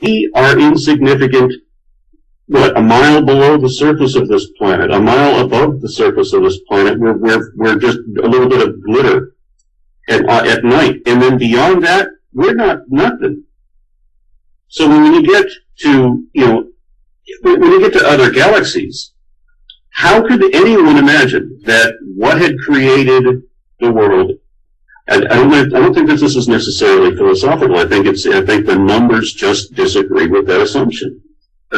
we are insignificant, what, a mile below the surface of this planet, a mile above the surface of this planet. We're just a little bit of glitter at night. And then beyond that, we're not nothing. So when you get to, when you get to other galaxies, how could anyone imagine that what had created the world? I don't think that this is necessarily philosophical. I think the numbers just disagree with that assumption.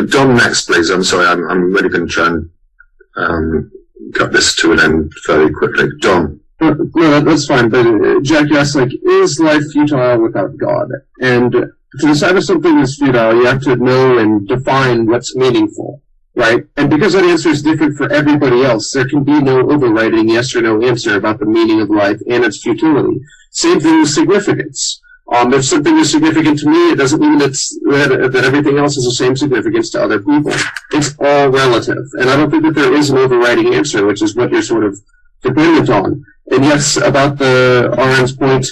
Don, next, please. I'm sorry, I'm really going to try and cut this to an end fairly quickly. Don. No, that's fine. But Jack, you asked, is life futile without God? And to decide if something is futile, you have to know and define what's meaningful, right? And because that answer is different for everybody else, there can be no overriding yes or no answer about the meaning of life and its futility. Same thing with significance. If something is significant to me, it doesn't mean that everything else has the same significance to other people. It's all relative. And I don't think that there is an overriding answer, which is what you're sort of dependent on. And yes, about Aaron's point,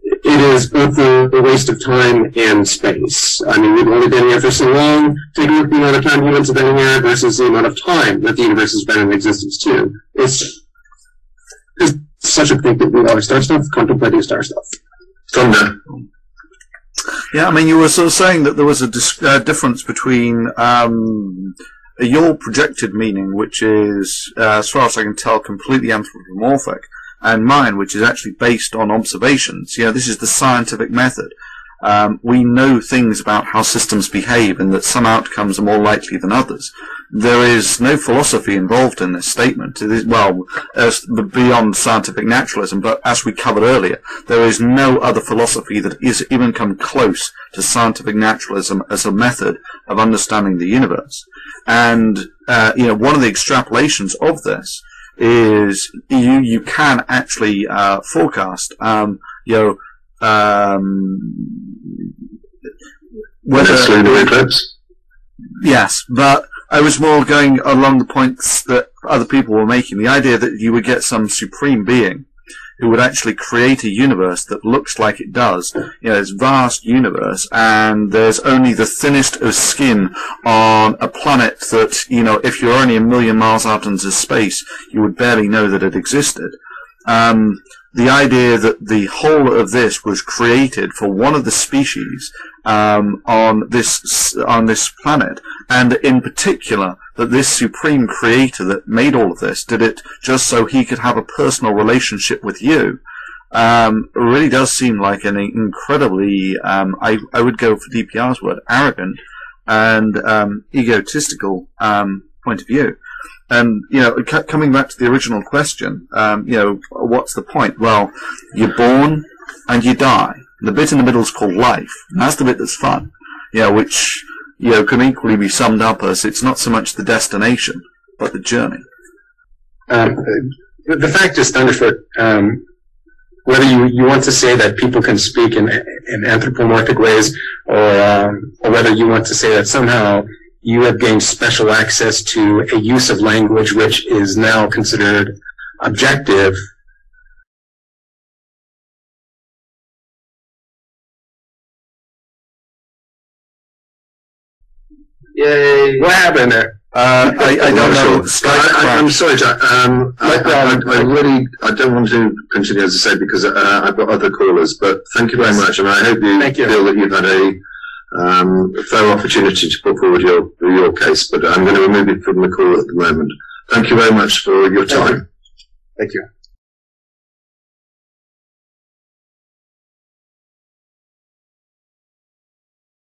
it is both a waste of time and space. I mean, we've only been here for so long. Take a look at the amount of time humans have been here versus the amount of time that the universe has been in existence too. It's such a thing that we always start stuff, contemplating star stuff. Thunder. Yeah, I mean, you were sort of saying that there was a difference between your projected meaning, which is, as far as I can tell, completely anthropomorphic, and mine, which is actually based on observations. This is the scientific method. We know things about how systems behave and that some outcomes are more likely than others. There is no philosophy involved in this statement. It is, beyond scientific naturalism, but as we covered earlier, there is no other philosophy that is even come close to scientific naturalism as a method of understanding the universe. And, one of the extrapolations of this is you can actually Next forecast, lunar eclipse. Yes, but I was more going along the points that other people were making. The idea that you would get some supreme being who would actually create a universe that looks like it does. This vast universe, and there's only the thinnest of skin on a planet that, if you're only 1 million miles out into space, you would barely know that it existed. The idea that the whole of this was created for one of the species on this planet, and in particular that this supreme creator that made all of this did it just so he could have a personal relationship with you, really does seem like an incredibly, I would go for DPR's word, arrogant and egotistical point of view. And, coming back to the original question, what's the point? Well, you're born and you die. The bit in the middle is called life. And that's the bit that's fun, which, can equally be summed up as it's not so much the destination, but the journey. The fact is, Thunderfoot, whether you want to say that people can speak in anthropomorphic ways, or whether you want to say that somehow you have gained special access to a use of language which is now considered objective. Yay! What happened there? I don't know. I'm sorry, Jack. I don't want to continue, as I said, because I've got other callers. But thank you very much, and I hope you feel that you've had a fair opportunity to put forward your case. But I'm going to remove it from the call at the moment. Thank you very much for your time. Thank you.